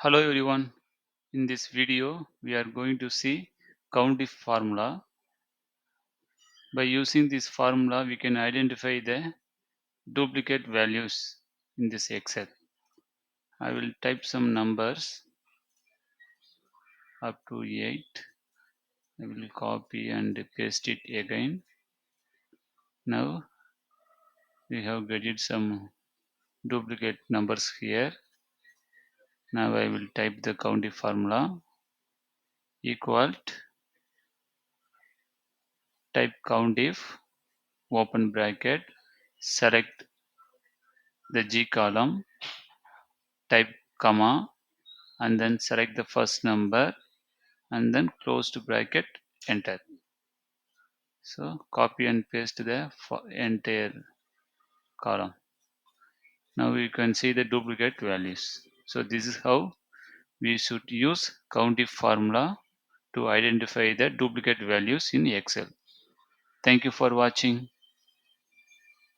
Hello everyone. In this video, we are going to see COUNTIF formula. By using this formula, we can identify the duplicate values in this Excel. I will type some numbers up to 8. I will copy and paste it again. Now we have getted some duplicate numbers here. Now I will type the COUNTIF formula equal type COUNTIF open bracket, select the G column, type comma, and then select the first number and then close to bracket, enter. So copy and paste the entire column. Now you can see the duplicate values. So this is how we should use COUNTIF formula to identify the duplicate values in Excel. Thank you for watching.